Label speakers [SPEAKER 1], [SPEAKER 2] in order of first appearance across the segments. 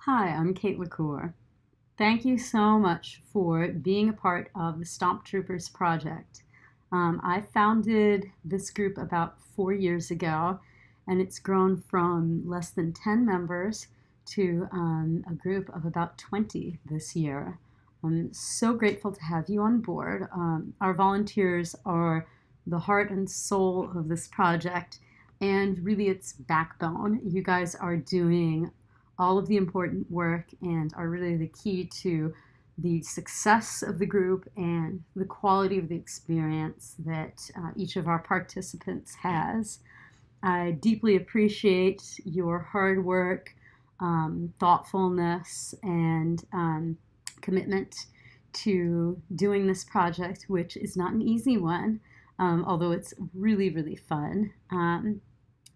[SPEAKER 1] Hi, I'm Kate LaCour. Thank you so much for being a part of the STOMP Troopers project. I founded this group about 4 years ago, and it's grown from less than 10 members to a group of about 20 this year. I'm so grateful to have you on board. Our volunteers are the heart and soul of this project, and really its backbone. You guys are doing all of the important work and are really the key to the success of the group and the quality of the experience that each of our participants has. I deeply appreciate your hard work, thoughtfulness, and commitment to doing this project, which is not an easy one, although it's really, really fun. And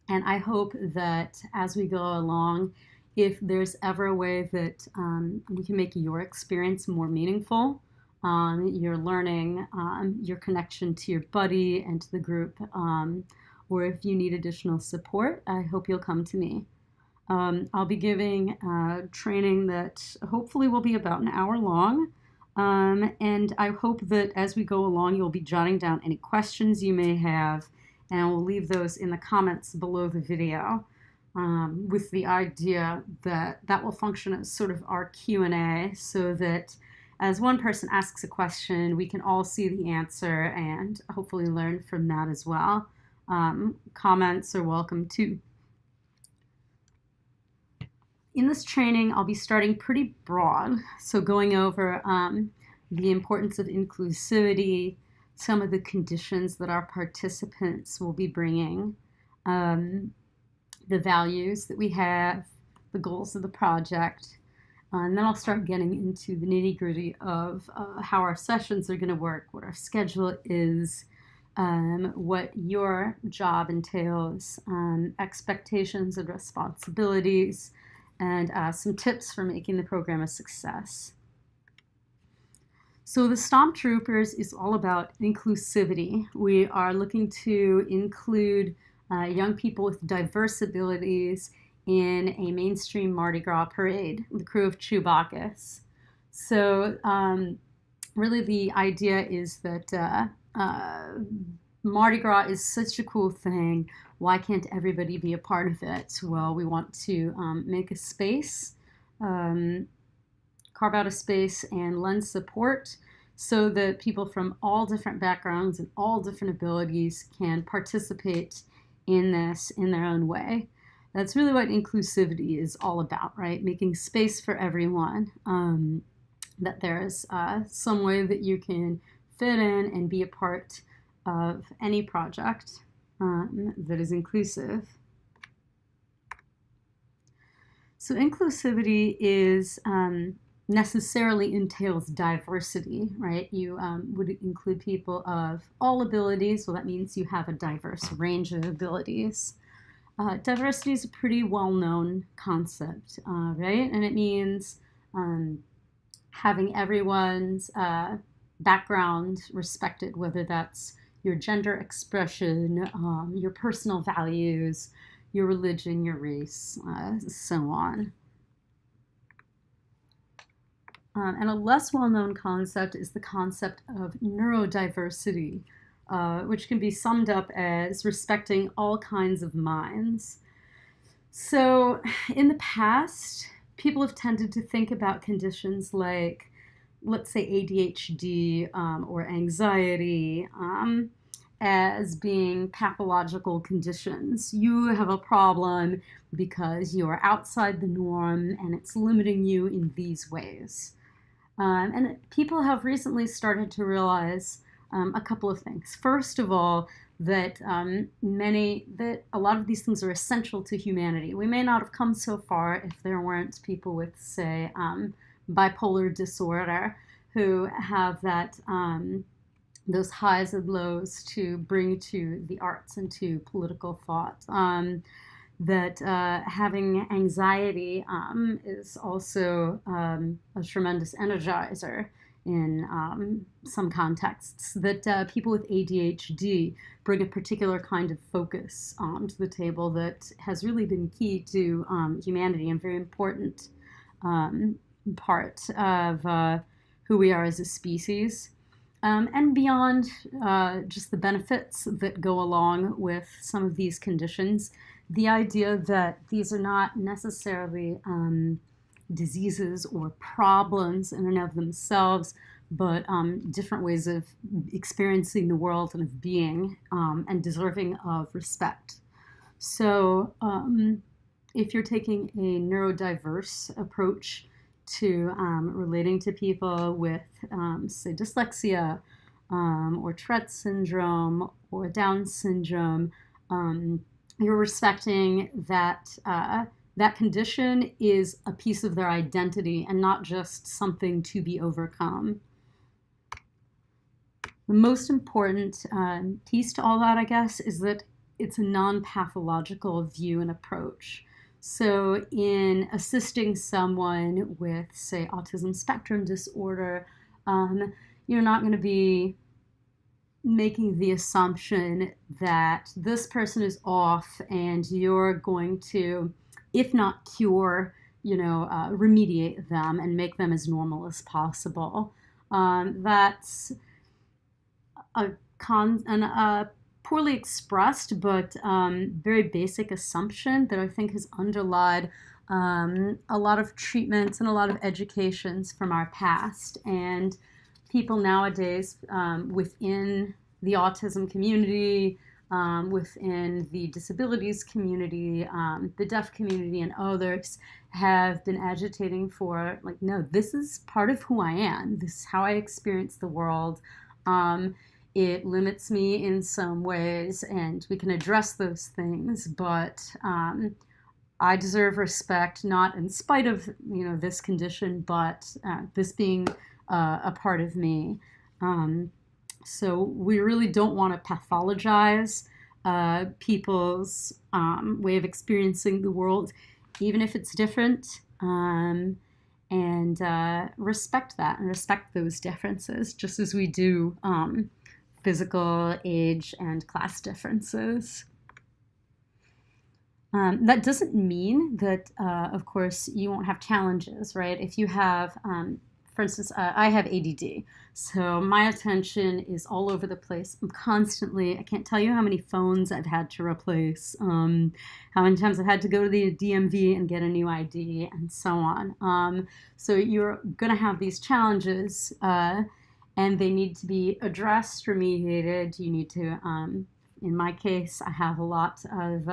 [SPEAKER 1] I hope that as we go along, if there's ever a way that we can make your experience more meaningful, your learning, your connection to your buddy and to the group, or if you need additional support, I hope you'll come to me. I'll be giving training that hopefully will be about an hour long. And I hope that as we go along, you'll be jotting down any questions you may have, and we'll leave those in the comments below the video. With the idea that that will function as sort of our Q&A, so that as one person asks a question, we can all see the answer and hopefully learn from that as well. Comments are welcome too. In this training, I'll be starting pretty broad, so going over the importance of inclusivity, some of the conditions that our participants will be bringing, the values that we have, the goals of the project, and then I'll start getting into the nitty-gritty of how our sessions are going to work, what our schedule is, what your job entails, expectations and responsibilities, and some tips for making the program a success. So the STOMP Troopers is all about inclusivity. We are looking to include young people with diverse abilities in a mainstream Mardi Gras parade, the crew of Chewbacca's. So really the idea is that Mardi Gras is such a cool thing. Why can't everybody be a part of it? Well, we want to make a space, carve out a space and lend support so that people from all different backgrounds and all different abilities can participate in this in their own way. That's really what inclusivity is all about, right? Making space for everyone, that there's some way that you can fit in and be a part of any project that is inclusive. So inclusivity is necessarily entails diversity, right? You would include people of all abilities. Well, that means you have a diverse range of abilities. Diversity is a pretty well-known concept, right? And it means having everyone's background respected, whether that's your gender expression, your personal values, your religion, your race, so on. And a less well-known concept is the concept of neurodiversity, which can be summed up as respecting all kinds of minds. So in the past, people have tended to think about conditions like, let's say, ADHD or anxiety as being pathological conditions. You have a problem because you're outside the norm and it's limiting you in these ways. And people have recently started to realize a couple of things. First of all, that a lot of these things are essential to humanity. We may not have come so far if there weren't people with, say, bipolar disorder who have that those highs and lows to bring to the arts and to political thought. That having anxiety is also a tremendous energizer in some contexts, that people with ADHD bring a particular kind of focus to the table that has really been key to humanity and very important part of who we are as a species. And beyond just the benefits that go along with some of these conditions, the idea that these are not necessarily diseases or problems in and of themselves, but different ways of experiencing the world and of being, and deserving of respect. So if you're taking a neurodiverse approach to relating to people with, say, dyslexia, or Tourette syndrome or Down syndrome, you're respecting that that condition is a piece of their identity and not just something to be overcome. The most important piece to all that, I guess, is that it's a non-pathological view and approach. So in assisting someone with, say, autism spectrum disorder, you're not going to be making the assumption that this person is off and you're going to, if not cure, remediate them and make them as normal as possible. That's a poorly expressed but very basic assumption that I think has underlied a lot of treatments and a lot of educations from our past. And people nowadays within the autism community, within the disabilities community, the deaf community, and others have been agitating for, like, no, this is part of who I am. This is how I experience the world. It limits me in some ways, and we can address those things, but I deserve respect, not in spite of this condition, but this being a part of me. So we really don't want to pathologize people's way of experiencing the world, even if it's different, and respect that and respect those differences, just as we do physical, age, and class differences. That doesn't mean that, of course, you won't have challenges, right? If you have, for instance, I have ADD, so my attention is all over the place. I'm constantly, I can't tell you how many phones I've had to replace, how many times I've had to go to the DMV and get a new ID, and so on. So you're going to have these challenges, and they need to be addressed, remediated. You need to, in my case, I have a lot of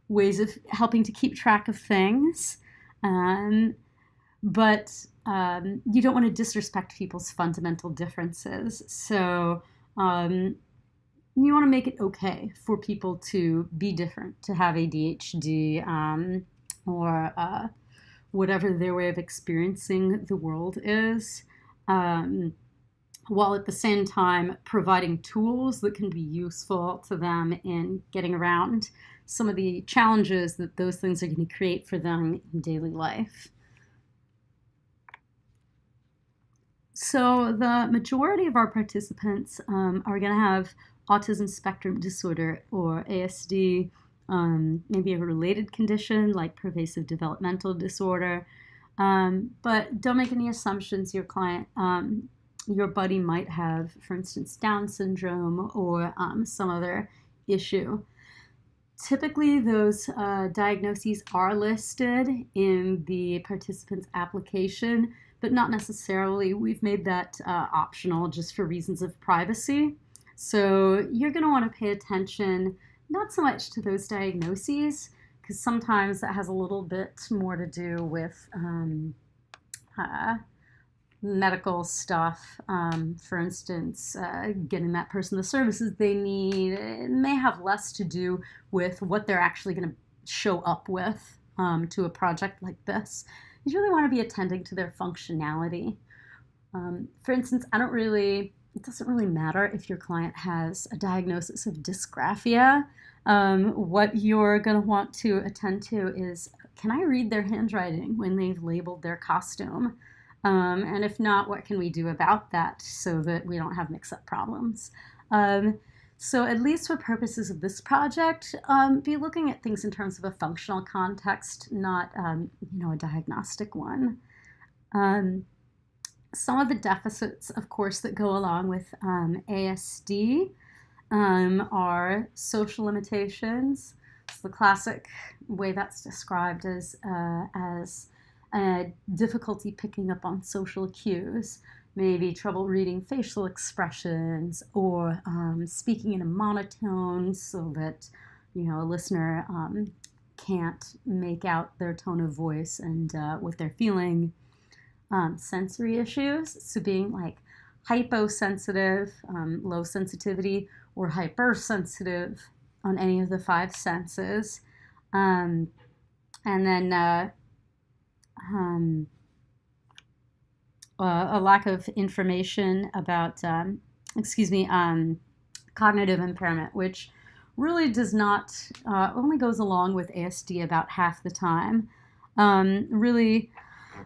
[SPEAKER 1] ways of helping to keep track of things, but you don't want to disrespect people's fundamental differences. So you want to make it okay for people to be different, to have ADHD, or whatever their way of experiencing the world is, while at the same time providing tools that can be useful to them in getting around some of the challenges that those things are going to create for them in daily life. So the majority of our participants are going to have autism spectrum disorder, or ASD, maybe a related condition like pervasive developmental disorder. But don't make any assumptions. Your client, your buddy might have, for instance, Down syndrome or some other issue. Typically, those diagnoses are listed in the participant's application, but not necessarily. We've made that optional just for reasons of privacy. So you're going to want to pay attention not so much to those diagnoses, because sometimes that has a little bit more to do with medical stuff. For instance, getting that person the services they need. It may have less to do with what they're actually going to show up with to a project like this. You really want to be attending to their functionality. For instance, it doesn't really matter if your client has a diagnosis of dysgraphia. What you're going to want to attend to is, can I read their handwriting when they've labeled their costume? And if not, what can we do about that so that we don't have mix-up problems? So at least for purposes of this project, be looking at things in terms of a functional context, not a diagnostic one. Some of the deficits, of course, that go along with ASD are social limitations. So the classic way that's described is as difficulty picking up on social cues, maybe trouble reading facial expressions, or speaking in a monotone so that a listener can't make out their tone of voice and what they're feeling. Sensory issues, so being like hyposensitive, low sensitivity, or hypersensitive on any of the 5 senses. And then a lack of information about, cognitive impairment, which really does not, only goes along with ASD about half the time. Really,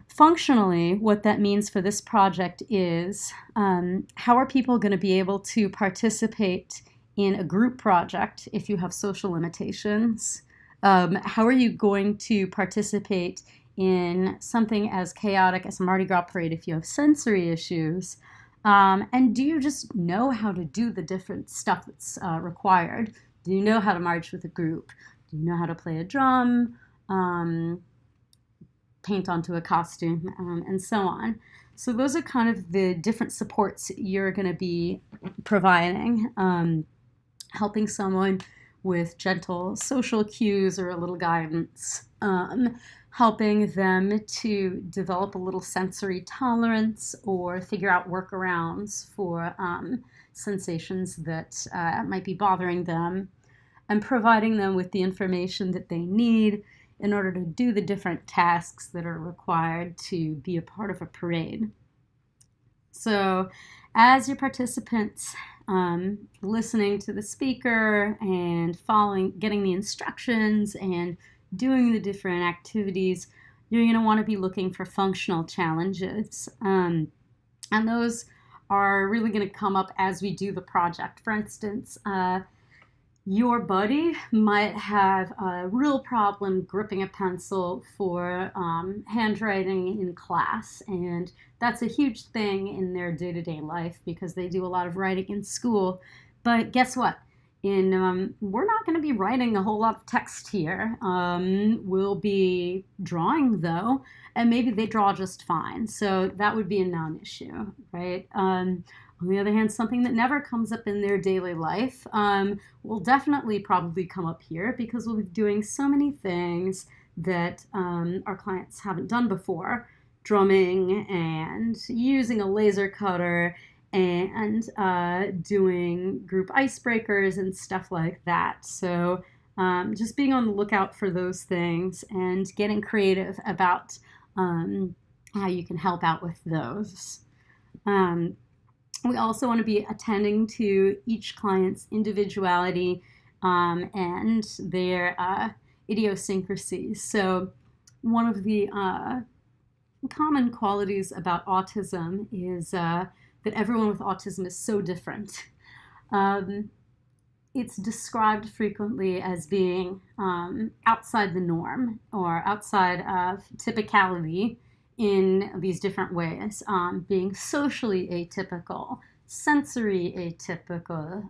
[SPEAKER 1] functionally, what that means for this project is how are people going to be able to participate in a group project if you have social limitations? How are you going to participate in something as chaotic as a Mardi Gras parade if you have sensory issues? And do you just know how to do the different stuff that's required? Do you know how to march with a group? Do you know how to play a drum? Paint onto a costume, and so on. So those are kind of the different supports you're going to be providing, helping someone with gentle social cues or a little guidance, helping them to develop a little sensory tolerance or figure out workarounds for sensations that might be bothering them, and providing them with the information that they need in order to do the different tasks that are required to be a part of a parade. So as your participants listening to the speaker and getting the instructions and doing the different activities, you're going to want to be looking for functional challenges. And those are really going to come up as we do the project. For instance, your buddy might have a real problem gripping a pencil for handwriting in class, and that's a huge thing in their day-to-day life because they do a lot of writing in school. But guess what? We're not going to be writing a whole lot of text here. We'll be drawing, though, and maybe they draw just fine. So that would be a non-issue, right? On the other hand, something that never comes up in their daily life will definitely probably come up here because we'll be doing so many things that our clients haven't done before. Drumming and using a laser cutter and doing group icebreakers and stuff like that. So just being on the lookout for those things and getting creative about how you can help out with those. We also want to be attending to each client's individuality and their idiosyncrasies. So one of the common qualities about autism is that everyone with autism is so different. It's described frequently as being outside the norm or outside of typicality in these different ways, being socially atypical, sensory atypical,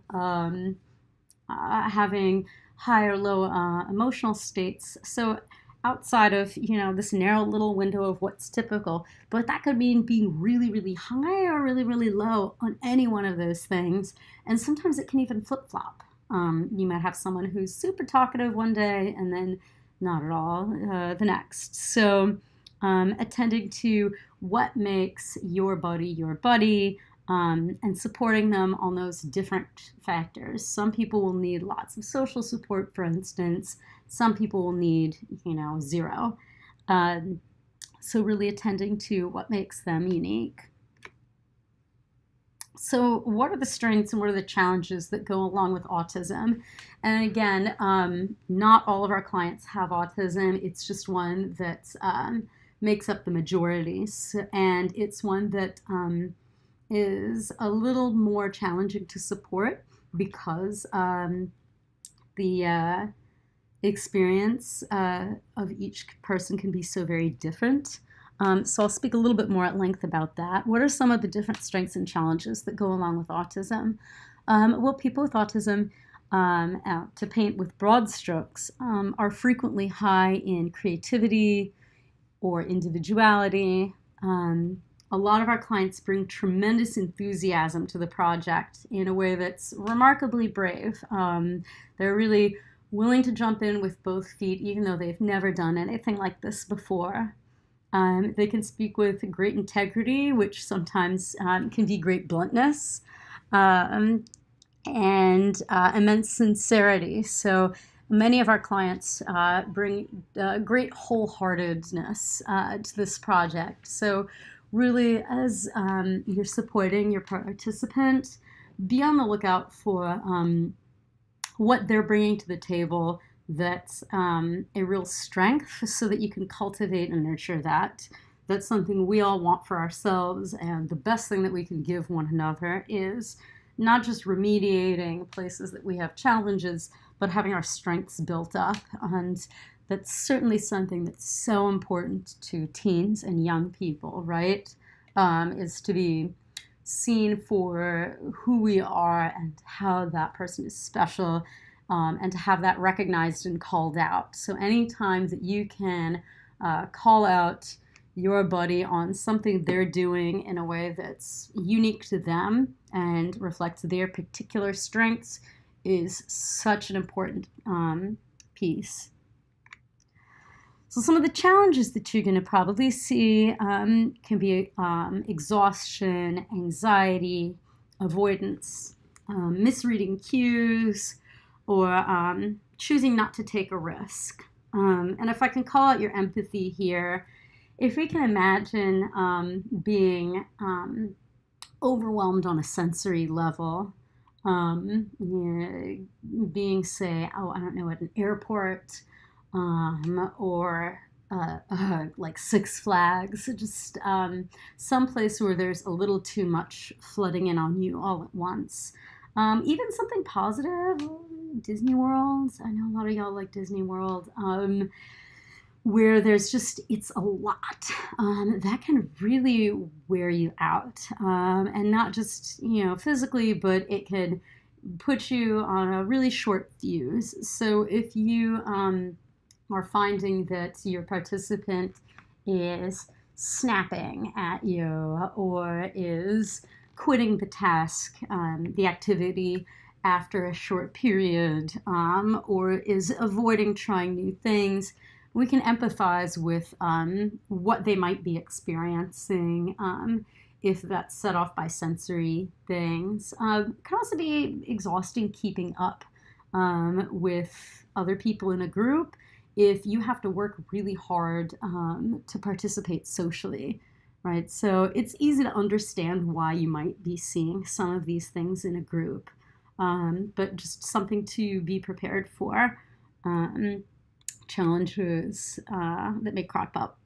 [SPEAKER 1] having high or low emotional states. So outside of, this narrow little window of what's typical, but that could mean being really, really high or really, really low on any one of those things. And sometimes it can even flip-flop. You might have someone who's super talkative one day and then not at all the next. So attending to what makes your buddy, and supporting them on those different factors. Some people will need lots of social support, for instance. Some people will need, 0. So really attending to what makes them unique. So what are the strengths and what are the challenges that go along with autism? And again, not all of our clients have autism. It's just one that makes up the majority. And it's one that is a little more challenging to support because the experience of each person can be so very different. So I'll speak a little bit more at length about that. What are some of the different strengths and challenges that go along with autism? Well, people with autism, to paint with broad strokes, are frequently high in creativity or individuality. A lot of our clients bring tremendous enthusiasm to the project in a way that's remarkably brave. They're really willing to jump in with both feet, even though they've never done anything like this before. They can speak with great integrity, which sometimes can be great bluntness, and immense sincerity. So many of our clients bring great wholeheartedness to this project. So really, as you're supporting your participant, be on the lookout for what they're bringing to the table that's a real strength, so that you can cultivate and nurture that. That's something we all want for ourselves, and the best thing that we can give one another is not just remediating places that we have challenges, but having our strengths built up. And that's certainly something that's so important to teens and young people, right? Is to be seen for who we are and how that person is special, and to have that recognized and called out. So anytime that you can call out your buddy on something they're doing in a way that's unique to them and reflects their particular strengths is such an important piece. So some of the challenges that you're going to probably see can be exhaustion, anxiety, avoidance, misreading cues, or choosing not to take a risk. And if I can call out your empathy here, if we can imagine being overwhelmed on a sensory level, being, say, I don't know, at an airport, or like Six Flags, just someplace where there's a little too much flooding in on you all at once. Even something positive, Disney World. I know a lot of y'all like Disney World. Where there's just, it's a lot. That can really wear you out. And not just, physically, but it can put you on a really short fuse. So if you are finding that your participant is snapping at you, or is quitting the task, the activity after a short period, or is avoiding trying new things, we can empathize with what they might be experiencing, if that's set off by sensory things. It can also be exhausting keeping up with other people in a group if you have to work really hard to participate socially, right? So it's easy to understand why you might be seeing some of these things in a group, but just something to be prepared for. Challenges that may crop up.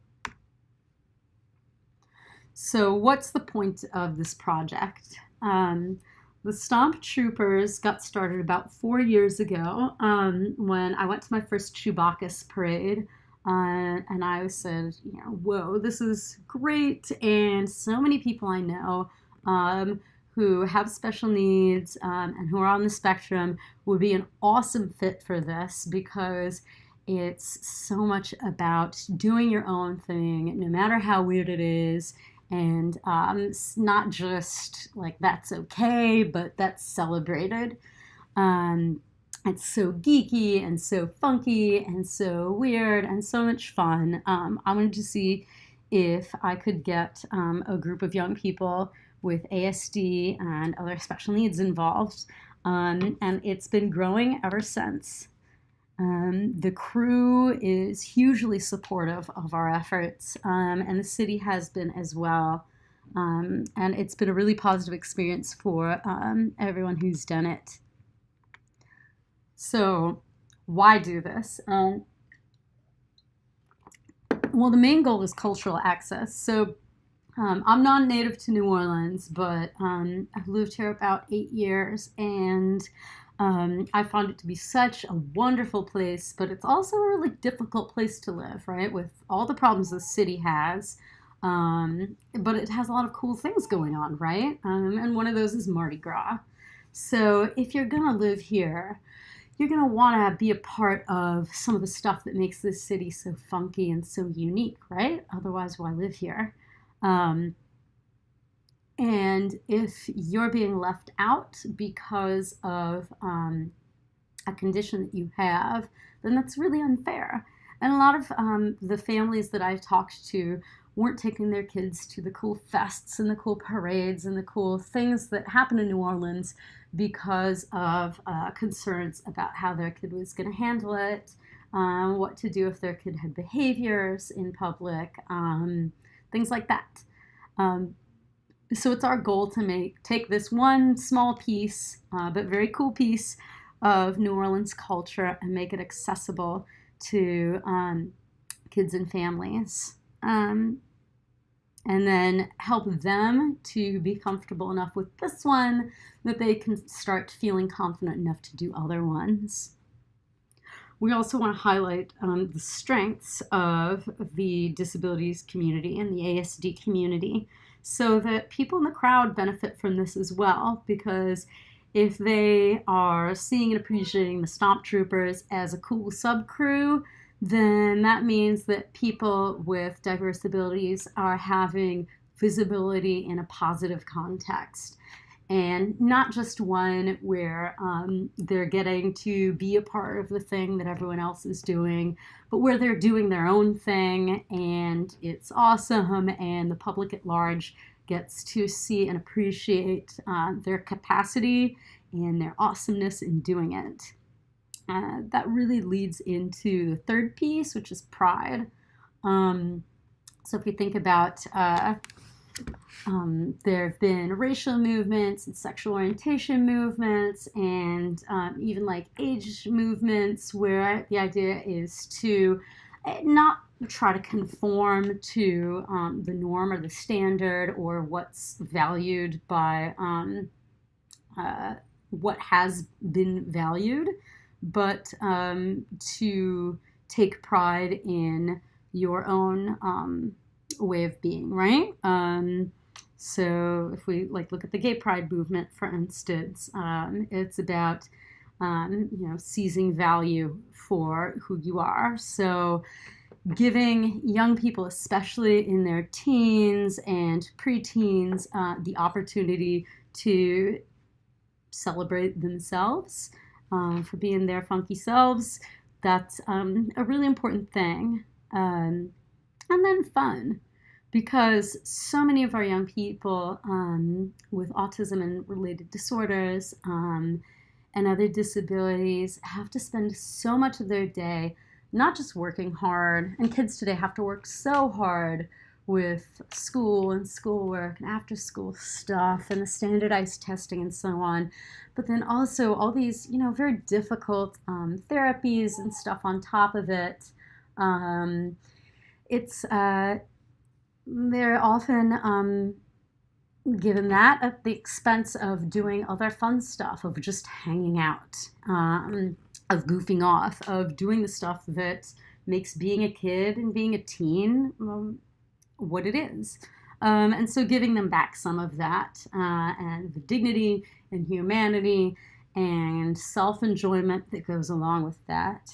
[SPEAKER 1] So what's the point of this project? The STOMP Troopers got started about 4 years ago, when I went to my first Chewbacca's parade, and I said, whoa, this is great, and so many people I know who have special needs and who are on the spectrum would be an awesome fit for this, because it's so much about doing your own thing, no matter how weird it is. And it's not just like that's okay, but that's celebrated. It's so geeky and so funky and so weird and so much fun. I wanted to see if I could get a group of young people with ASD and other special needs involved. And it's been growing ever since. The crew is hugely supportive of our efforts, and the city has been as well. And it's been a really positive experience for everyone who's done it. So why do this? Well, the main goal is cultural access. So I'm non-native to New Orleans, but I've lived here about 8 years, and I found it to be such a wonderful place, but it's also a really difficult place to live, right? With all the problems the city has. But it has a lot of cool things going on, right? And one of those is Mardi Gras. So if you're gonna live here, you're gonna wanna be a part of some of the stuff that makes this city so funky and so unique, right? Otherwise, why live here? Um, and if you're being left out because of a condition that you have, then that's really unfair. And a lot of the families that I've talked to weren't taking their kids to the cool fests and the cool parades and the cool things that happen in New Orleans because of concerns about how their kid was going to handle it, what to do if their kid had behaviors in public, things like that. So it's our goal to take this one small piece, but very cool piece of New Orleans culture and make it accessible to kids and families. And then help them to be comfortable enough with this one that they can start feeling confident enough to do other ones. We also want to highlight the strengths of the disabilities community and the ASD community so that people in the crowd benefit from this as well, because if they are seeing and appreciating the STOMP Troopers as a cool sub-crew, then that means that people with diverse abilities are having visibility in a positive context. And not just one where they're getting to be a part of the thing that everyone else is doing, but where they're doing their own thing and it's awesome and the public at large gets to see and appreciate their capacity and their awesomeness in doing it. That really leads into the third piece, which is pride. So if you think about there have been racial movements and sexual orientation movements and even like age movements where the idea is to not try to conform to the norm or the standard or what's valued by what has been valued, but to take pride in your own way of being, right? So if we look at the gay pride movement, for instance, it's about seizing value for who you are. So giving young people, especially in their teens and preteens, the opportunity to celebrate themselves for being their funky selves, that's a really important thing. And then fun, because so many of our young people with autism and related disorders and other disabilities have to spend so much of their day not just working hard, and kids today have to work so hard with school and schoolwork and after school stuff and the standardized testing and so on, but then also all these very difficult therapies and stuff on top of it. They're often given that at the expense of doing other fun stuff, of just hanging out, of goofing off, of doing the stuff that makes being a kid and being a teen what it is. And so giving them back some of that and the dignity and humanity and self-enjoyment that goes along with that.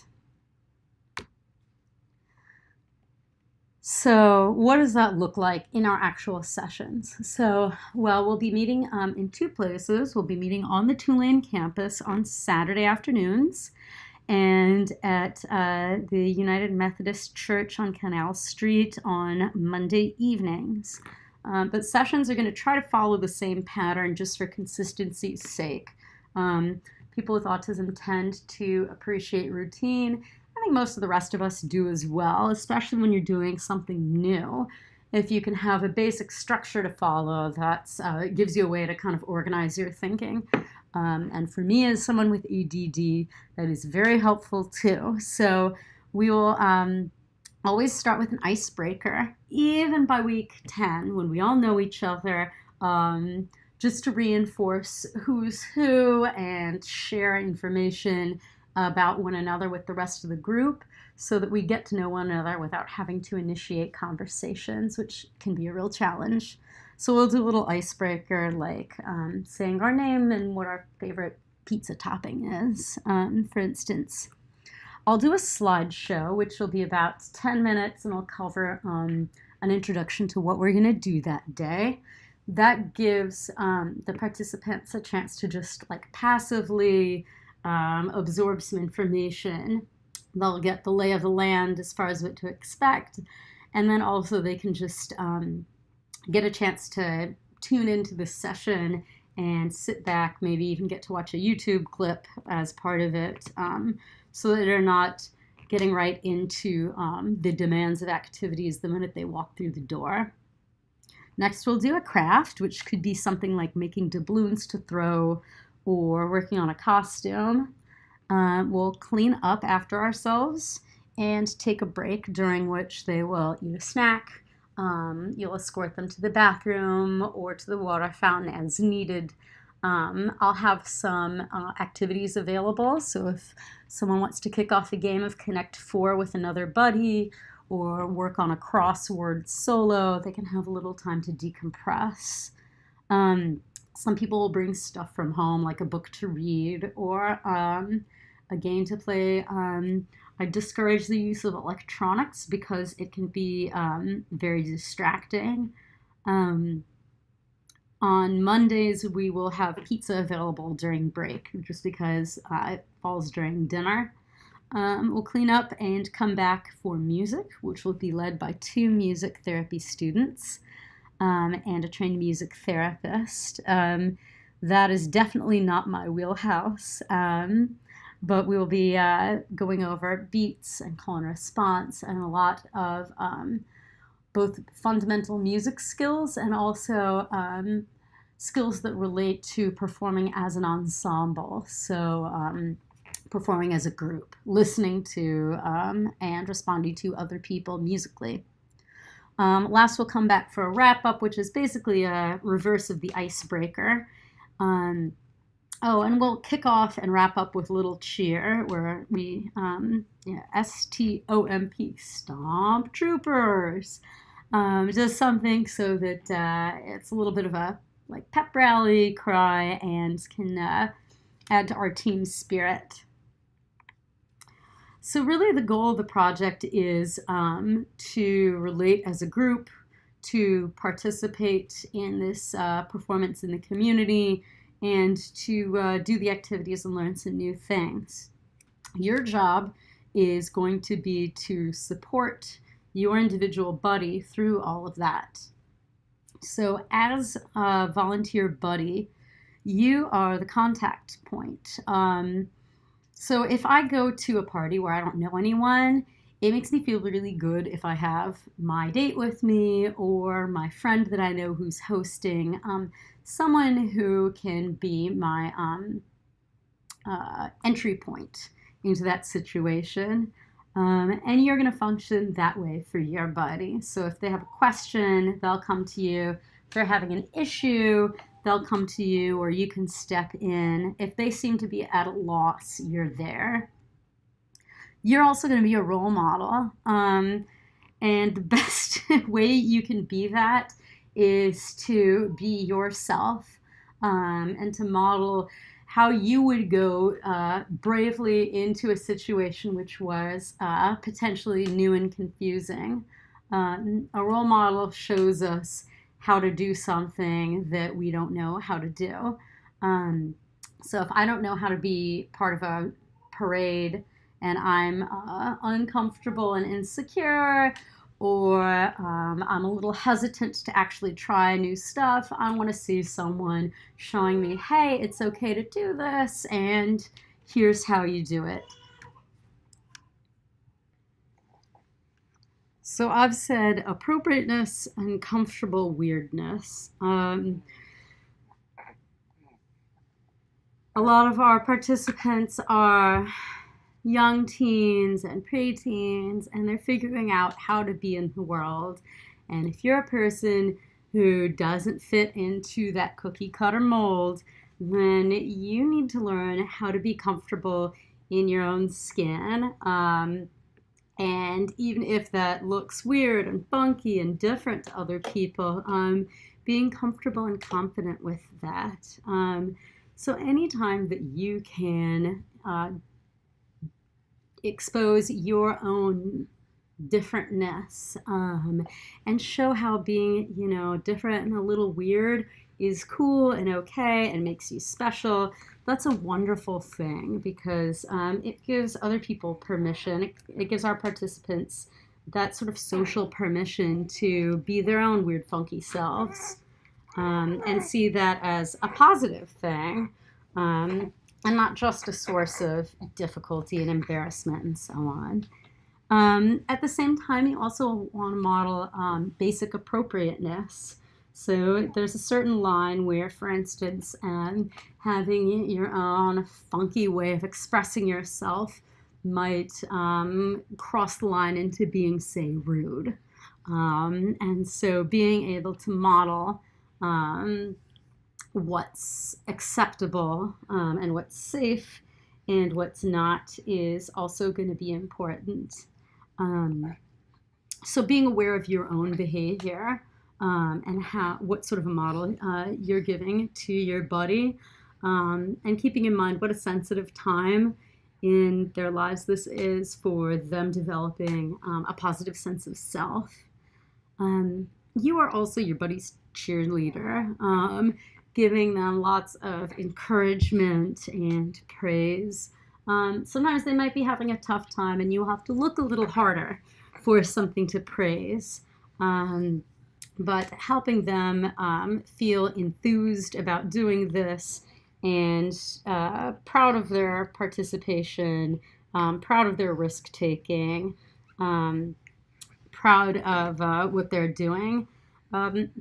[SPEAKER 1] So what does that look like in our actual sessions? So, well, we'll be meeting in two places. We'll be meeting on the Tulane campus on Saturday afternoons and at the United Methodist Church on Canal Street on Monday evenings. But sessions are going to try to follow the same pattern just for consistency's sake. People with autism tend to appreciate routine. I think most of the rest of us do as well, especially when you're doing something new. If you can have a basic structure to follow, it gives you a way to kind of organize your thinking. And for me, as someone with ADD, that is very helpful too. So we will Always start with an icebreaker, even by week 10 when we all know each other, just to reinforce who's who and share information about one another with the rest of the group so that we get to know one another without having to initiate conversations, which can be a real challenge. So we'll do a little icebreaker like saying our name and what our favorite pizza topping is, for instance. I'll do a slideshow, which will be about 10 minutes, and I'll cover an introduction to what we're going to do that day. That gives the participants a chance to just like passively absorb some information. They'll get the lay of the land as far as what to expect, and then also they can just get a chance to tune into this session and sit back, maybe even get to watch a YouTube clip as part of it, so that they're not getting right into the demands of activities the minute they walk through the door. Next, we'll do a craft, which could be something like making doubloons to throw or working on a costume. We'll clean up after ourselves and take a break, during which they will eat a snack. You'll escort them to the bathroom or to the water fountain as needed. I'll have some activities available, so if someone wants to kick off a game of Connect 4 with another buddy or work on a crossword solo, they can have a little time to decompress. Some people will bring stuff from home, like a book to read or a game to play. I discourage the use of electronics because it can be very distracting. On Mondays, we will have pizza available during break, just because it falls during dinner. We'll clean up and come back for music, which will be led by 2 music therapy students and a trained music therapist. That is definitely not my wheelhouse, but we'll be going over beats and call and response and a lot of both fundamental music skills and also skills that relate to performing as an ensemble. So performing as a group, listening to and responding to other people musically. Last, we'll come back for a wrap-up, which is basically a reverse of the icebreaker. And we'll kick off and wrap up with a little cheer where we, STOMP, STOMP Troopers, does something so that it's a little bit of a like pep rally cry and can add to our team spirit. So really the goal of the project is to relate as a group, to participate in this performance in the community, and to do the activities and learn some new things. Your job is going to be to support your individual buddy through all of that. So as a volunteer buddy, you are the contact point. So if I go to a party where I don't know anyone, it makes me feel really good if I have my date with me or my friend that I know who's hosting, someone who can be my entry point into that situation. And you're going to function that way for your buddy. So if they have a question, they'll come to you. If they're having an issue, they'll come to you, or you can step in. If they seem to be at a loss, you're there. You're also going to be a role model. And the best way you can be that is to be yourself and to model how you would go bravely into a situation which was potentially new and confusing. A role model shows us how to do something that we don't know how to do. So if I don't know how to be part of a parade and I'm uncomfortable and insecure, or I'm a little hesitant to actually try new stuff, I want to see someone showing me, hey, it's okay to do this, and here's how you do it. So I've said appropriateness and comfortable weirdness. A lot of our participants are young teens and preteens, and they're figuring out how to be in the world. And if you're a person who doesn't fit into that cookie cutter mold, then you need to learn how to be comfortable in your own skin. And even if that looks weird and funky and different to other people, being comfortable and confident with that. So anytime that you can expose your own differentness, and show how being, different and a little weird is cool and okay and makes you special, that's a wonderful thing, because it gives other people permission. It gives our participants that sort of social permission to be their own weird, funky selves, and see that as a positive thing, and not just a source of difficulty and embarrassment and so on. At the same time, you also want to model basic appropriateness. So there's a certain line where, for instance, having your own funky way of expressing yourself might cross the line into being, say, rude. And so being able to model what's acceptable and what's safe and what's not is also going to be important. So being aware of your own behavior, and what sort of a model you're giving to your buddy, and keeping in mind what a sensitive time in their lives this is for them developing a positive sense of self. You are also your buddy's cheerleader, giving them lots of encouragement and praise. Sometimes they might be having a tough time and you'll have to look a little harder for something to praise. But helping them feel enthused about doing this and proud of their participation, proud of their risk-taking, proud of what they're doing.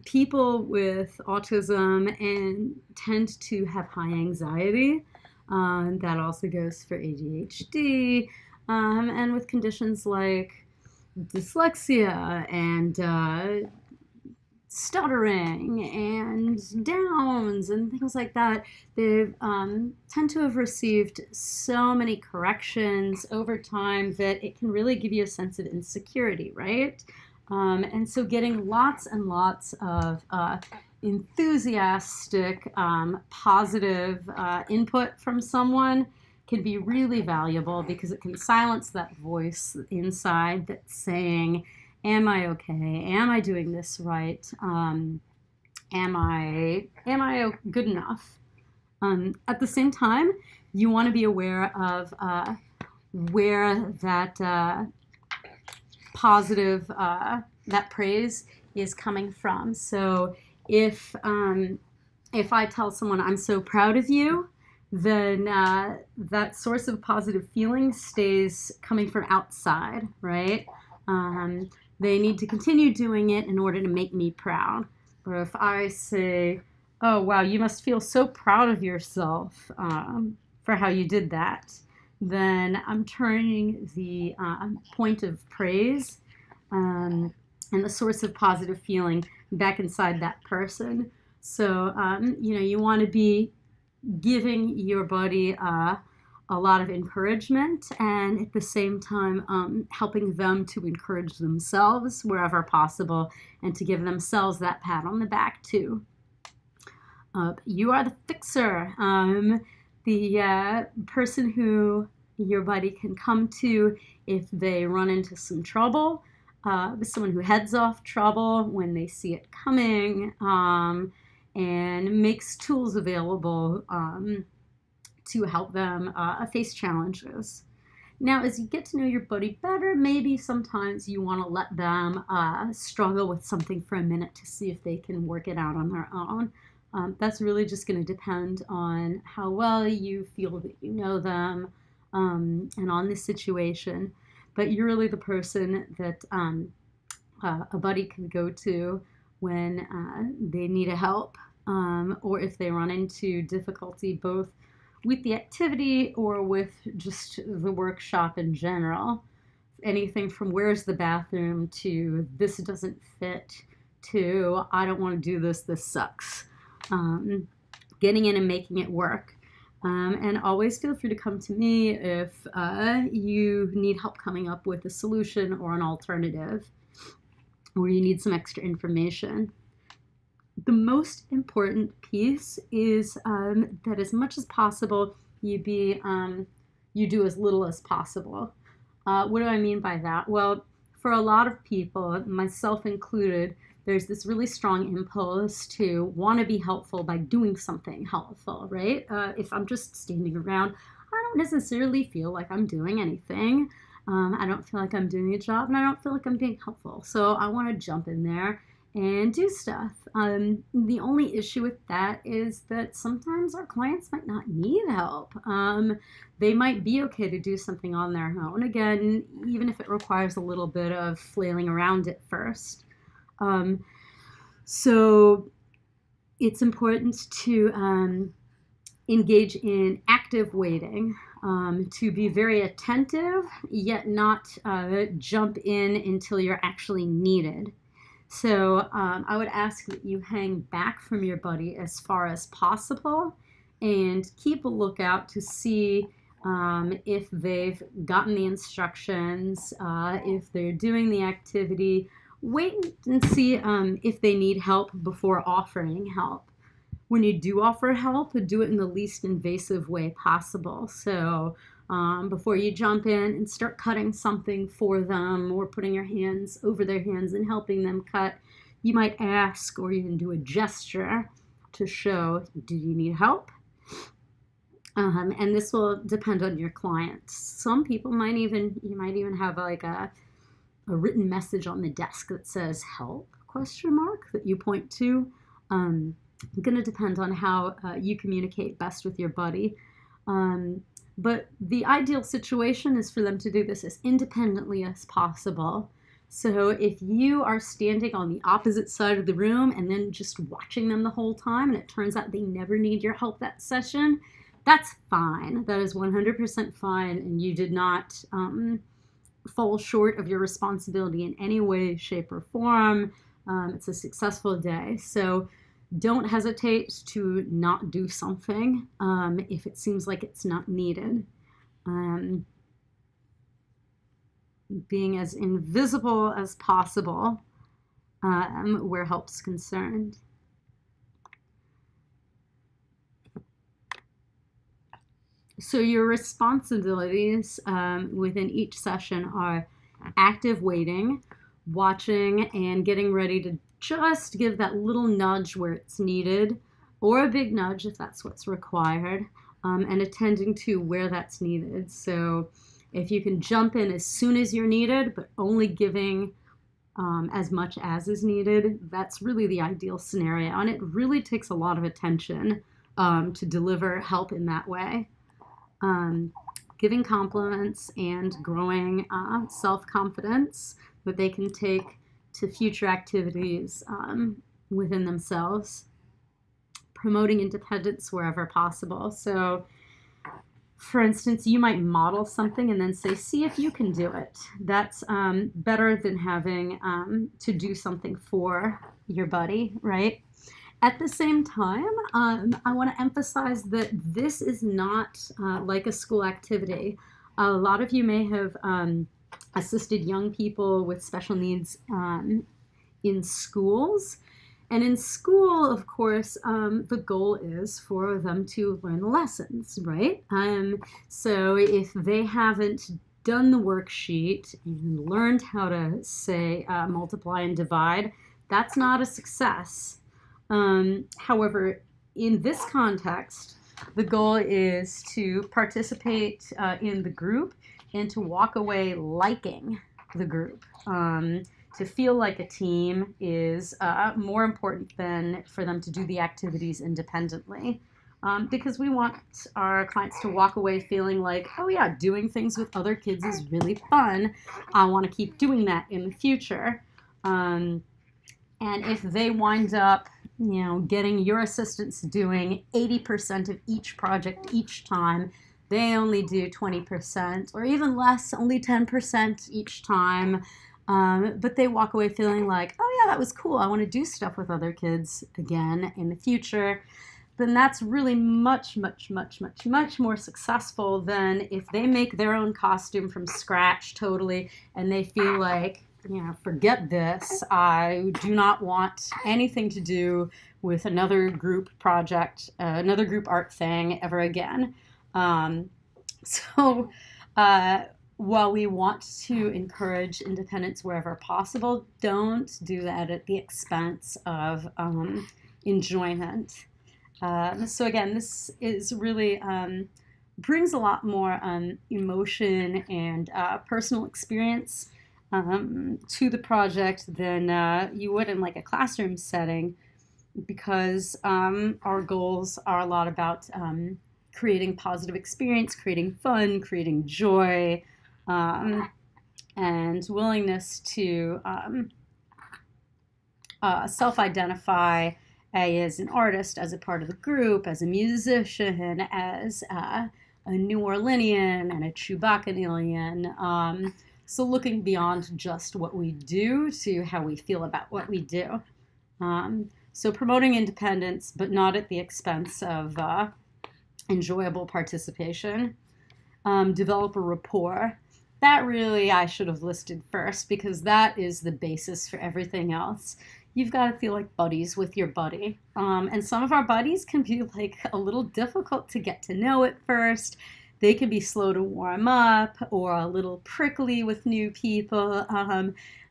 [SPEAKER 1] People with autism and tend to have high anxiety. That also goes for ADHD, and with conditions like dyslexia and stuttering and Downs and things like that. They tend to have received so many corrections over time that it can really give you a sense of insecurity, right? And so getting lots and lots of enthusiastic, positive input from someone can be really valuable, because it can silence that voice inside that's saying, am I okay? Am I doing this right? Am I good enough? At the same time, you want to be aware of where that positive, that praise is coming from. So if I tell someone I'm so proud of you, then that source of positive feeling stays coming from outside, right? They need to continue doing it in order to make me proud. Or if I say, oh, wow, you must feel so proud of yourself for how you did that, then I'm turning the point of praise and the source of positive feeling back inside that person. So, you want to be giving your buddy a lot of encouragement, and at the same time helping them to encourage themselves wherever possible, and to give themselves that pat on the back too. You are the fixer, the person who your buddy can come to if they run into some trouble, someone who heads off trouble when they see it coming, and makes tools available to help them face challenges. Now, as you get to know your buddy better, maybe sometimes you want to let them struggle with something for a minute to see if they can work it out on their own. That's really just going to depend on how well you feel that you know them, and on this situation. But you're really the person that a buddy can go to when they need a help, or if they run into difficulty, both with the activity or with just the workshop in general. Anything from where's the bathroom to this doesn't fit to I don't want to do this, this sucks. Getting in and making it work. And always feel free to come to me if you need help coming up with a solution or an alternative, or you need some extra information. The most important piece is that as much as possible, you do as little as possible. What do I mean by that? Well, for a lot of people, myself included, there's this really strong impulse to want to be helpful by doing something helpful, right? If I'm just standing around, I don't necessarily feel like I'm doing anything. I don't feel like I'm doing a job, and I don't feel like I'm being helpful. So I want to jump in there and do stuff. The only issue with that is that sometimes our clients might not need help. They might be okay to do something on their own, again, even if it requires a little bit of flailing around at first. So it's important to engage in active waiting, to be very attentive, yet not jump in until you're actually needed. So I would ask that you hang back from your buddy as far as possible and keep a lookout to see if they've gotten the instructions, if they're doing the activity. Wait and see if they need help before offering help. When you do offer help, do it in the least invasive way possible. So before you jump in and start cutting something for them or putting your hands over their hands and helping them cut, you might ask or even do a gesture to show, do you need help? And this will depend on your clients. Some people you might even have like a written message on the desk that says help, ? That you point to. Going to depend on how you communicate best with your buddy. But the ideal situation is for them to do this as independently as possible. So if you are standing on the opposite side of the room and then just watching them the whole time, and it turns out they never need your help that session, that's fine. That is 100% fine, and you did not fall short of your responsibility in any way, shape, or form. It's a successful day. So don't hesitate to not do something if it seems like it's not needed. Being as invisible as possible where help's concerned. So your responsibilities within each session are active waiting, watching, and getting ready to just give that little nudge where it's needed, or a big nudge if that's what's required, and attending to where that's needed. So if you can jump in as soon as you're needed, but only giving as much as is needed, that's really the ideal scenario. And it really takes a lot of attention to deliver help in that way. Giving compliments and growing self-confidence that they can take to future activities within themselves. Promoting independence wherever possible. So, for instance, you might model something and then say, see if you can do it. That's better than having to do something for your buddy, right? At the same time, I want to emphasize that this is not like a school activity. A lot of you may have assisted young people with special needs in schools. And in school, of course, the goal is for them to learn the lessons, right? So if they haven't done the worksheet and learned how to say multiply and divide, that's not a success. However, in this context, the goal is to participate in the group and to walk away liking the group. To feel like a team is more important than for them to do the activities independently. Because we want our clients to walk away feeling like, oh yeah, doing things with other kids is really fun. I want to keep doing that in the future. And if they wind up getting your assistants doing 80% of each project each time. They only do 20%, or even less, only 10% each time. But they walk away feeling like, oh yeah, that was cool. I want to do stuff with other kids again in the future. Then that's really much, much, much, much, much more successful than if they make their own costume from scratch totally and they feel like, forget this. I do not want anything to do with another group project, another group art thing ever again. So while we want to encourage independence wherever possible, don't do that at the expense of enjoyment. So again, this is really brings a lot more emotion and personal experience to the project than you would in like a classroom setting, because our goals are a lot about creating positive experience, creating fun, creating joy, and willingness to self-identify as an artist, as a part of the group, as a musician, as a New Orleanian and a Chewbacca-alian. So looking beyond just what we do to how we feel about what we do. So promoting independence, but not at the expense of enjoyable participation. Develop a rapport. That really I should have listed first, because that is the basis for everything else. You've got to feel like buddies with your buddy. And some of our buddies can be like a little difficult to get to know at first. They can be slow to warm up or a little prickly with new people.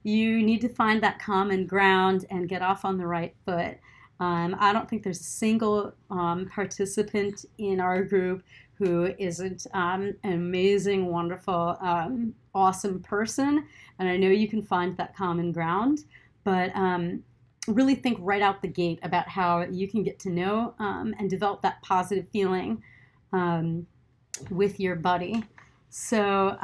[SPEAKER 1] You need to find that common ground and get off on the right foot. I don't think there's a single participant in our group who isn't an amazing, wonderful, awesome person. And I know you can find that common ground, but really think right out the gate about how you can get to know and develop that positive feeling with your buddy. So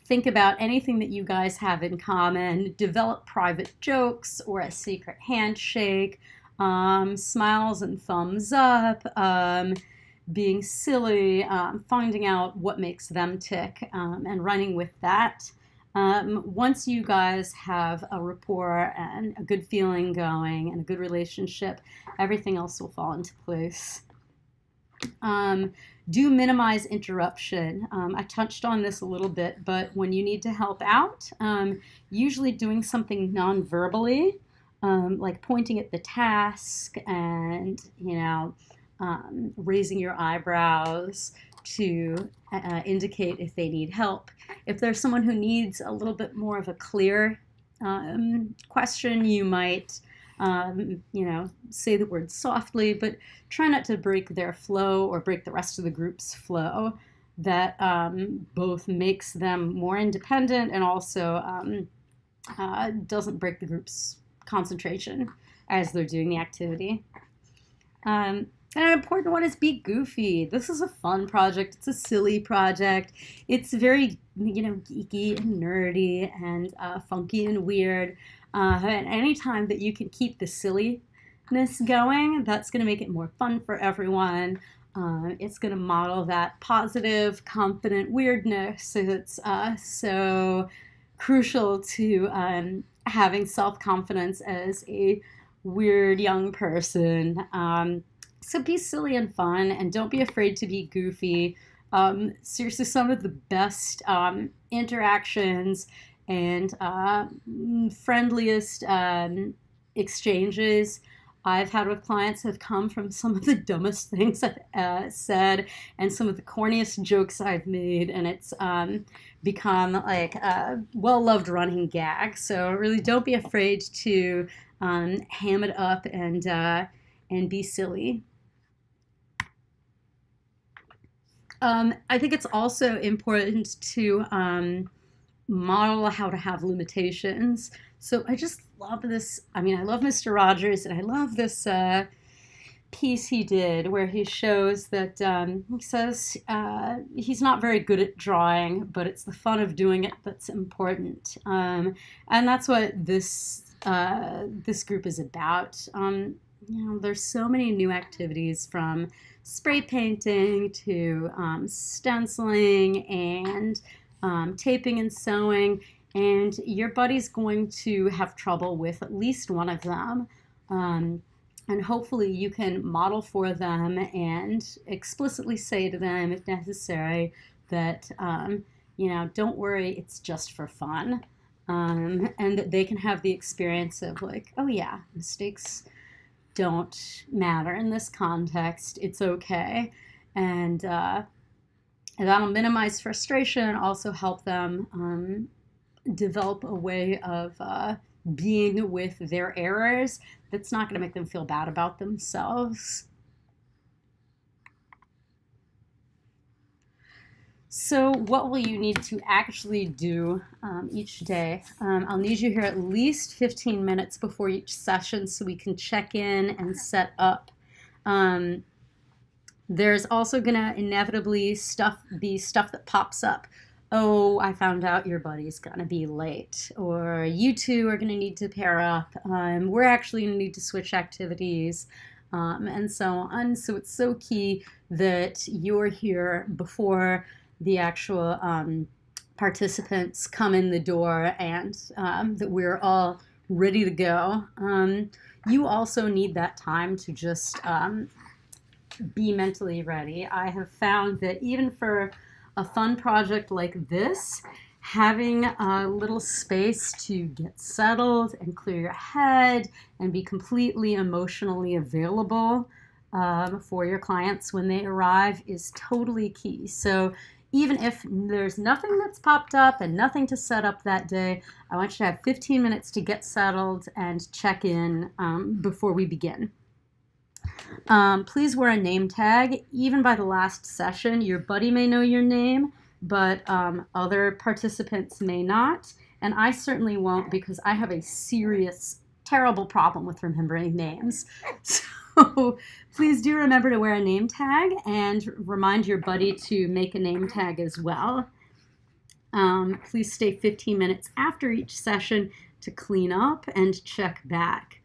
[SPEAKER 1] think about anything that you guys have in common. Develop private jokes or a secret handshake, smiles and thumbs up, being silly, finding out what makes them tick, and running with that. Once you guys have a rapport and a good feeling going and a good relationship, everything else will fall into place. Do minimize interruption. I touched on this a little bit, but when you need to help out, usually doing something non-verbally, like pointing at the task and, raising your eyebrows to indicate if they need help. If there's someone who needs a little bit more of a clear question, you might say the word softly, but try not to break their flow or break the rest of the group's flow. That both makes them more independent and also doesn't break the group's concentration as they're doing the activity. And an important one is be goofy. This is a fun project. It's a silly project. It's very, geeky and nerdy and funky and weird. And anytime that you can keep the silliness going, that's going to make it more fun for everyone. It's going to model that positive, confident weirdness. It's so crucial to having self-confidence as a weird young person. So be silly and fun, and don't be afraid to be goofy. Seriously, some of the best interactions and friendliest exchanges I've had with clients have come from some of the dumbest things I've said and some of the corniest jokes I've made, and it's become like a well-loved running gag. So really don't be afraid to ham it up and be silly. I think it's also important to model how to have limitations. So I just love this. I love Mr. Rogers, and I love this piece he did where he shows that he says he's not very good at drawing, but it's the fun of doing it that's important. And that's what this this group is about. There's so many new activities, from spray painting to stenciling and taping and sewing, and your buddy's going to have trouble with at least one of them. And hopefully you can model for them and explicitly say to them, if necessary, that, don't worry, it's just for fun. And that they can have the experience of like, oh yeah, mistakes don't matter in this context. It's okay. And that'll minimize frustration, also help them develop a way of being with their errors that's not going to make them feel bad about themselves. So what will you need to actually do each day? I'll need you here at least 15 minutes before each session so we can check in and set up. There's also going to inevitably be stuff that pops up. Oh, I found out your buddy's going to be late, or you two are going to need to pair up. We're actually going to need to switch activities, and so on. So it's so key that you're here before the actual participants come in the door, and that we're all ready to go. You also need that time to just be mentally ready. I have found that even for a fun project like this, having a little space to get settled and clear your head and be completely emotionally available for your clients when they arrive is totally key. So even if there's nothing that's popped up and nothing to set up that day, I want you to have 15 minutes to get settled and check in before we begin. Please wear a name tag. Even by the last session, your buddy may know your name, but other participants may not. And I certainly won't, because I have a serious, terrible problem with remembering names. So please do remember to wear a name tag, and remind your buddy to make a name tag as well. Please stay 15 minutes after each session to clean up and check back.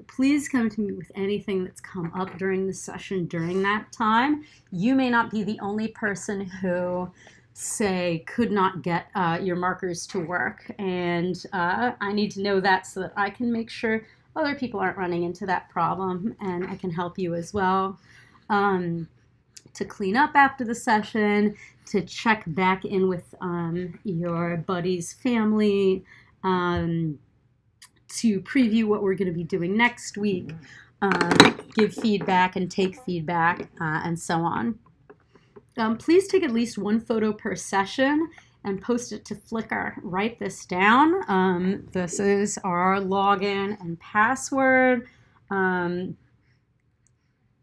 [SPEAKER 1] Please come to me with anything that's come up during the session during that time. You may not be the only person who, say, could not get your markers to work, and I need to know that so that I can make sure other people aren't running into that problem, and I can help you as well. To clean up after the session, to check back in with your buddy's family, to preview what we're going to be doing next week, give feedback and take feedback, and so on. Please take at least one photo per session and post it to Flickr. Write this down. This is our login and password.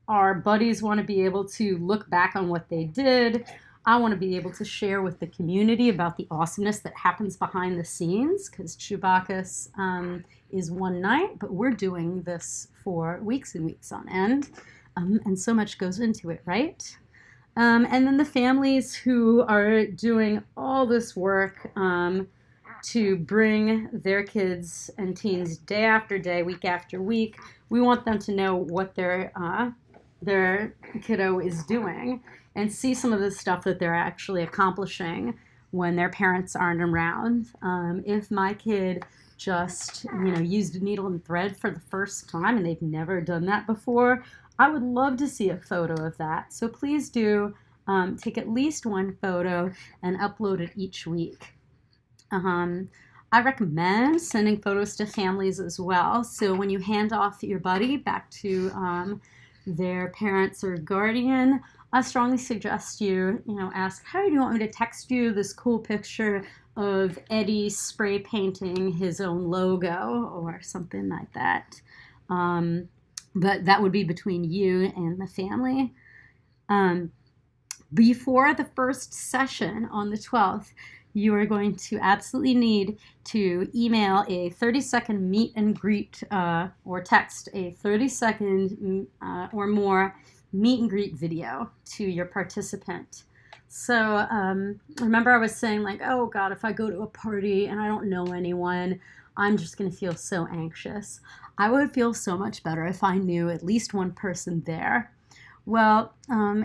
[SPEAKER 1] Our buddies want to be able to look back on what they did. I want to be able to share with the community about the awesomeness that happens behind the scenes, because Chewbacca's is one night, but we're doing this for weeks and weeks on end, and so much goes into it, right? And then the families who are doing all this work to bring their kids and teens day after day, week after week, we want them to know what their kiddo is doing and see some of the stuff that they're actually accomplishing when their parents aren't around. If my kid just, used a needle and thread for the first time and they've never done that before, I would love to see a photo of that. So please do take at least one photo and upload it each week. I recommend sending photos to families as well. So when you hand off your buddy back to their parents or guardian, I strongly suggest you, ask, how do you want me to text you this cool picture of Eddie spray painting his own logo or something like that. But that would be between you and the family. Before the first session on the 12th, you are going to absolutely need to email a 30-second meet and greet or text a 30-second or more meet and greet video to your participant. So remember I was saying, like, oh God, if I go to a party and I don't know anyone, I'm just going to feel so anxious. I would feel so much better if I knew at least one person there. Well,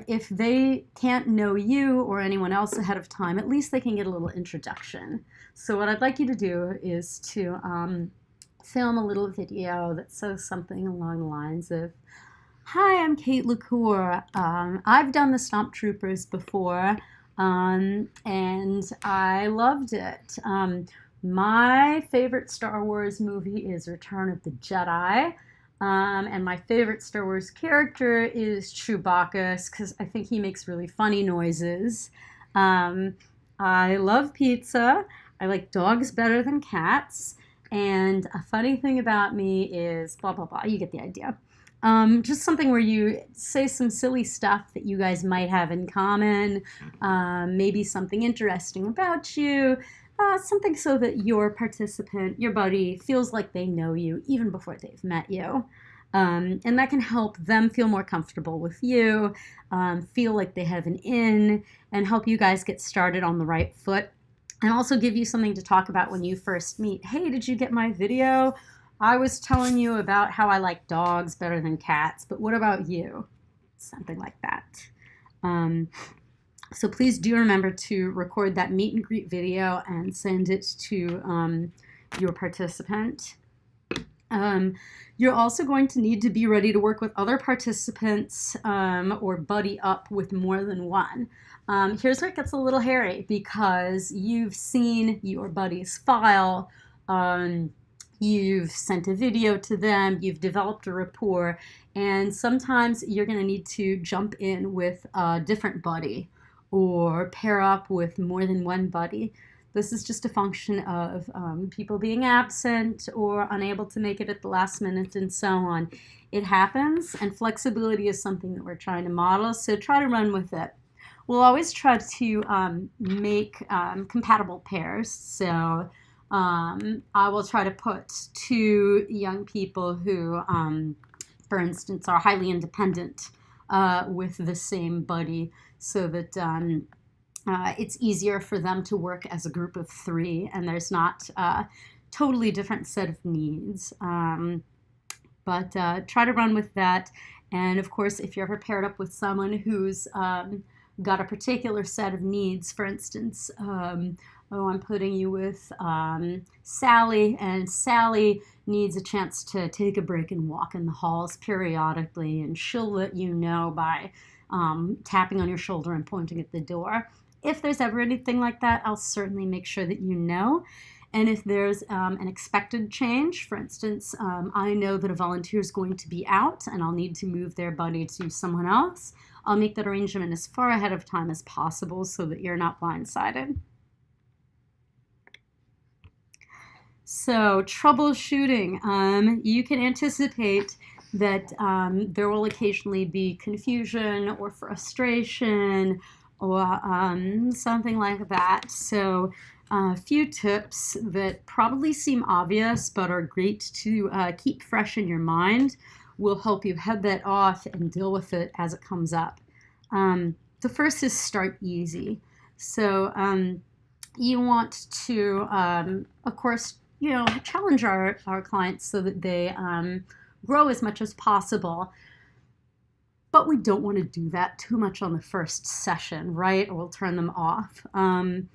[SPEAKER 1] if they can't know you or anyone else ahead of time, at least they can get a little introduction. So what I'd like you to do is to film a little video that says something along the lines of, "Hi, I'm Kate LaCour. I've done the STOMP Troopers before, and I loved it. My favorite Star Wars movie is Return of the Jedi. And my favorite Star Wars character is Chewbacca because I think he makes really funny noises. I love pizza. I like dogs better than cats. And a funny thing about me is blah, blah, blah. You get the idea. Just something where you say some silly stuff that you guys might have in common. Maybe something interesting about you. Something so that your participant, your buddy, feels like they know you even before they've met you. And that can help them feel more comfortable with you, feel like they have an in, and help you guys get started on the right foot. And also give you something to talk about when you first meet. Hey, did you get my video? I was telling you about how I like dogs better than cats, but what about you? Something like that. So please do remember to record that meet and greet video and send it to your participant. You're also going to need to be ready to work with other participants or buddy up with more than one. Here's where it gets a little hairy because you've seen your buddy's file, you've sent a video to them, you've developed a rapport, and sometimes you're going to need to jump in with a different buddy or pair up with more than one buddy. This is just a function of people being absent or unable to make it at the last minute and so on. It happens, and flexibility is something that we're trying to model, so try to run with it. We'll always try to make compatible pairs, so I will try to put two young people who, for instance, are highly independent with the same buddy so that it's easier for them to work as a group of three and there's not a totally different set of needs. But try to run with that. And of course, if you're ever paired up with someone who's got a particular set of needs, for instance, oh, I'm putting you with Sally, and Sally needs a chance to take a break and walk in the halls periodically, and she'll let you know by tapping on your shoulder and pointing at the door. If there's ever anything like that, I'll certainly make sure that you know. And if there's an expected change, for instance, I know that a volunteer is going to be out and I'll need to move their buddy to someone else, I'll make that arrangement as far ahead of time as possible so that you're not blindsided. So troubleshooting, you can anticipate that there will occasionally be confusion or frustration or something like that. So a few tips that probably seem obvious but are great to keep fresh in your mind will help you head that off and deal with it as it comes up. The first is start easy. So you want to, of course, challenge our clients so that they grow as much as possible. But we don't want to do that too much on the first session, right? Or we'll turn them off. I'm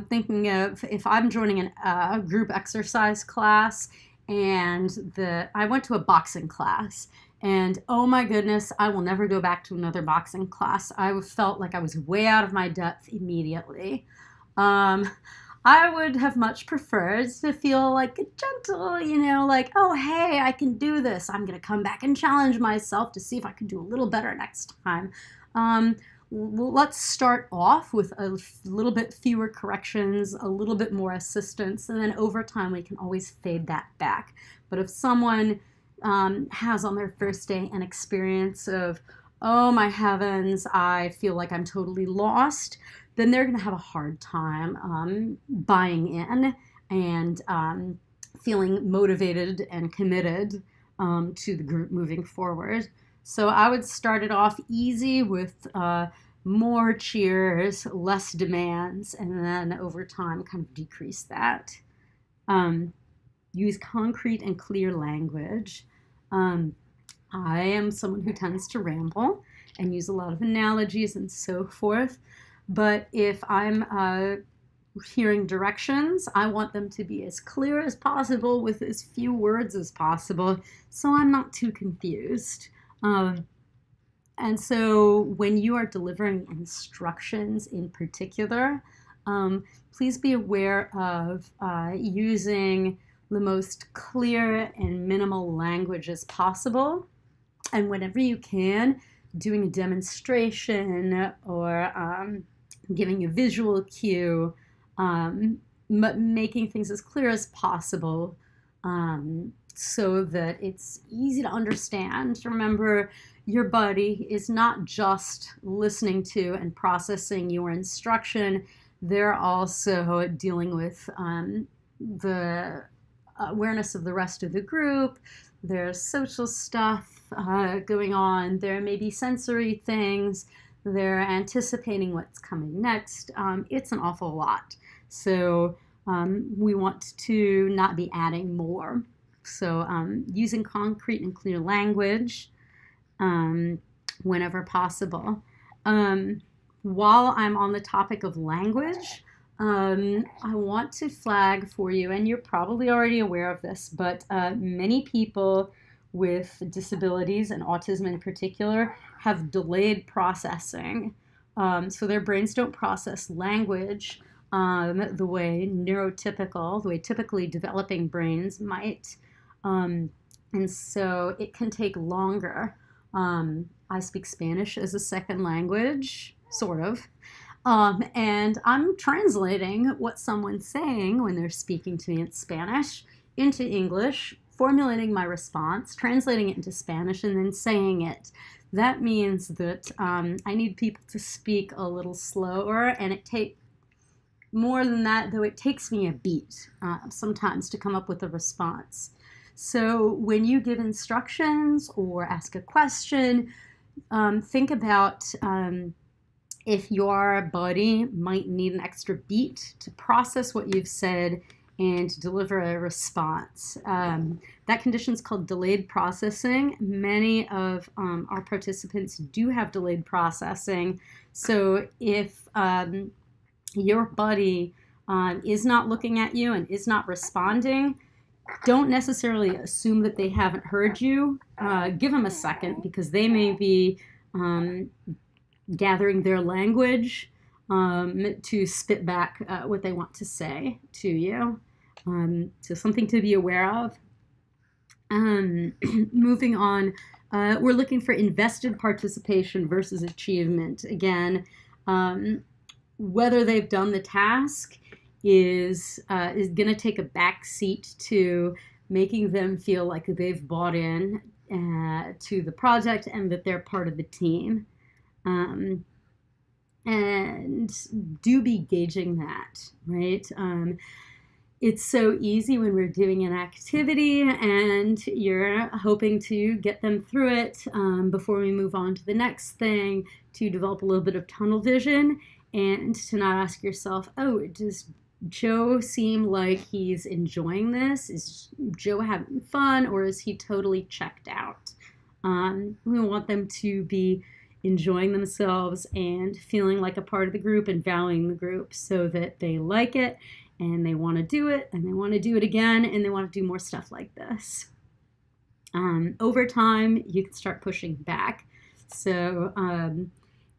[SPEAKER 1] thinking of if I'm joining a group exercise class and I went to a boxing class and oh my goodness, I will never go back to another boxing class. I felt like I was way out of my depth immediately. I would have much preferred to feel like a gentle, like, oh, hey, I can do this. I'm going to come back and challenge myself to see if I can do a little better next time. Let's start off with a little bit fewer corrections, a little bit more assistance, and then over time we can always fade that back. But if someone has on their first day an experience of, oh my heavens, I feel like I'm totally lost, then they're going to have a hard time buying in and feeling motivated and committed to the group moving forward. So I would start it off easy with more cheers, less demands, and then over time kind of decrease that. use concrete and clear language. I am someone who tends to ramble and use a lot of analogies and so forth. But if I'm hearing directions, I want them to be as clear as possible with as few words as possible, so I'm not too confused. And so when you are delivering instructions in particular, please be aware of using the most clear and minimal language as possible. And whenever you can, doing a demonstration or giving a visual cue, making things as clear as possible so that it's easy to understand. Remember, your buddy is not just listening to and processing your instruction, they're also dealing with the awareness of the rest of the group. There's social stuff going on. There may be sensory things. They're anticipating what's coming next. It's an awful lot. So we want to not be adding more. So using concrete and clear language whenever possible. While I'm on the topic of language, I want to flag for you, and you're probably already aware of this, but many people with disabilities and autism in particular have delayed processing. So their brains don't process language the way typically developing brains might. And so it can take longer. I speak Spanish as a second language, sort of. And I'm translating what someone's saying when they're speaking to me in Spanish into English, formulating my response, translating it into Spanish, and then saying it. That means that I need people to speak a little slower, and it takes more than that, though it takes me a beat sometimes to come up with a response. So when you give instructions or ask a question, think about if your buddy might need an extra beat to process what you've said and deliver a response. That condition is called delayed processing. Many of our participants do have delayed processing. So if your buddy is not looking at you and is not responding, don't necessarily assume that they haven't heard you. Give them a second, because they may be gathering their language to spit back what they want to say to you. So something to be aware of. Moving on, we're looking for invested participation versus achievement. Again, whether they've done the task is going to take a back seat to making them feel like they've bought in to the project and that they're part of the team. And do be gauging that, right? It's so easy when we're doing an activity and you're hoping to get them through it before we move on to the next thing, to develop a little bit of tunnel vision and to not ask yourself, oh, does Joe seem like he's enjoying this? Is Joe having fun, or is he totally checked out? We want them to be enjoying themselves and feeling like a part of the group and valuing the group, so that they like it and they want to do it and they want to do it again and they want to do more stuff like this. Over time, you can start pushing back. So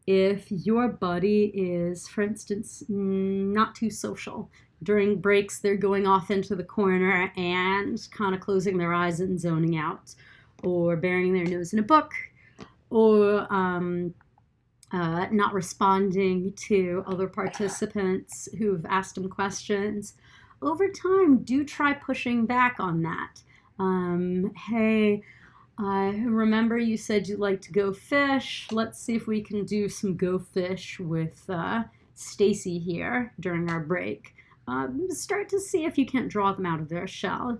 [SPEAKER 1] if your buddy is, for instance, not too social, during breaks they're going off into the corner and kind of closing their eyes and zoning out, or burying their nose in a book, or not responding to other participants who've asked them questions, over time, do try pushing back on that. Hey, I remember you said you'd like to go fish. Let's see if we can do some go fish with Stacy here during our break. Start to see if you can't draw them out of their shell.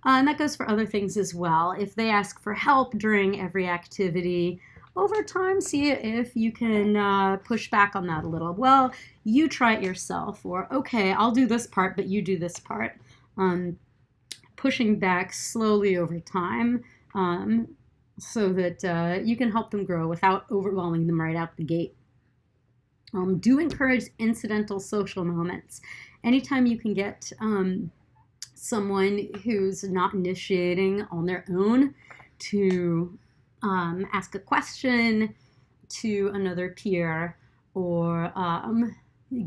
[SPEAKER 1] And that goes for other things as well. If they ask for help during every activity, over time, see if you can push back on that a little. Well, you try it yourself, or okay, I'll do this part, but you do this part. pushing back slowly over time, so that you can help them grow without overwhelming them right out the gate. Do encourage incidental social moments. Anytime you can get someone who's not initiating on their own to ask a question to another peer, or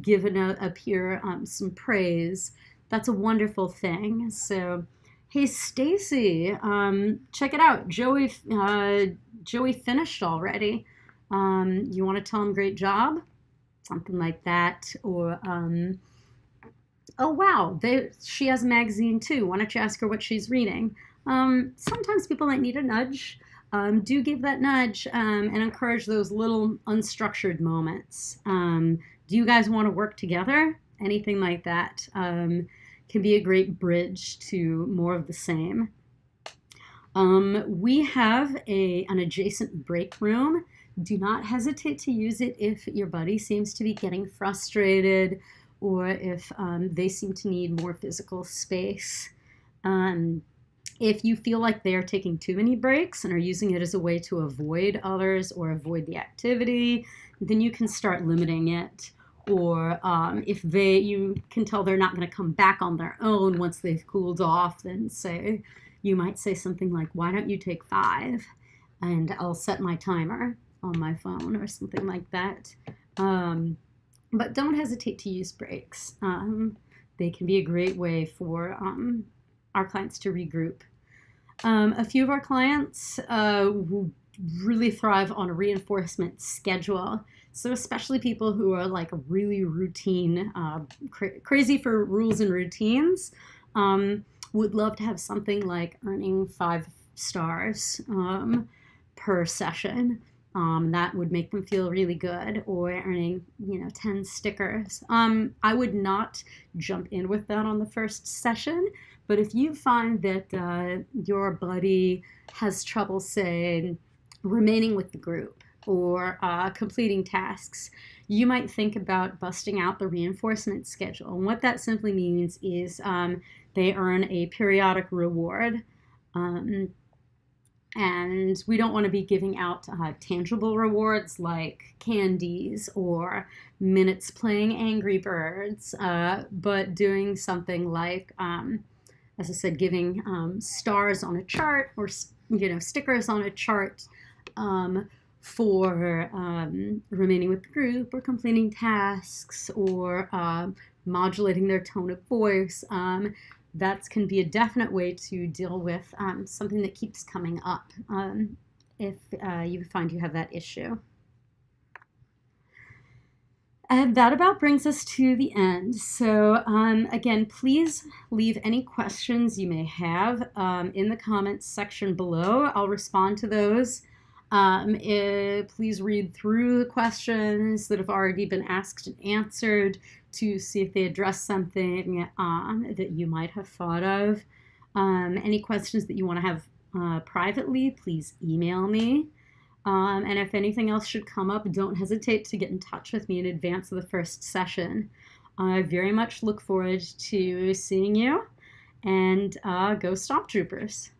[SPEAKER 1] give a peer some praise, that's a wonderful thing. So, hey Stacy, check it out. Joey finished already. You want to tell him great job? Something like that. Or oh wow, she has a magazine too. Why don't you ask her what she's reading? Sometimes people might need a nudge. Do give that nudge, and encourage those little unstructured moments. Do you guys want to work together? Anything like that can be a great bridge to more of the same. We have an adjacent break room. Do not hesitate to use it if your buddy seems to be getting frustrated, or if they seem to need more physical space. If you feel like they're taking too many breaks and are using it as a way to avoid others or avoid the activity, then you can start limiting it. Or if you can tell they're not going to come back on their own once they've cooled off, then you might say something like, why don't you take 5? And I'll set my timer on my phone, or something like that. But don't hesitate to use breaks. They can be a great way for our clients to regroup. A few of our clients really thrive on a reinforcement schedule. So especially people who are like really routine, crazy for rules and routines, would love to have something like earning 5 stars per session. That would make them feel really good, or earning 10 stickers. I would not jump in with that on the first session, but if you find that your buddy has trouble, say, remaining with the group, or completing tasks, you might think about busting out the reinforcement schedule. And what that simply means is they earn a periodic reward. And we don't want to be giving out tangible rewards like candies or minutes playing Angry Birds, but doing something like, as I said, giving stars on a chart, or stickers on a chart for remaining with the group, or completing tasks, or modulating their tone of voice. That can be a definite way to deal with something that keeps coming up if you find you have that issue. And that about brings us to the end. So again, please leave any questions you may have in the comments section below. I'll respond to those. Please read through the questions that have already been asked and answered to see if they address something that you might have thought of. Any questions that you want to have privately, please email me. And if anything else should come up, don't hesitate to get in touch with me in advance of the first session. I very much look forward to seeing you, and go STOMP Troopers.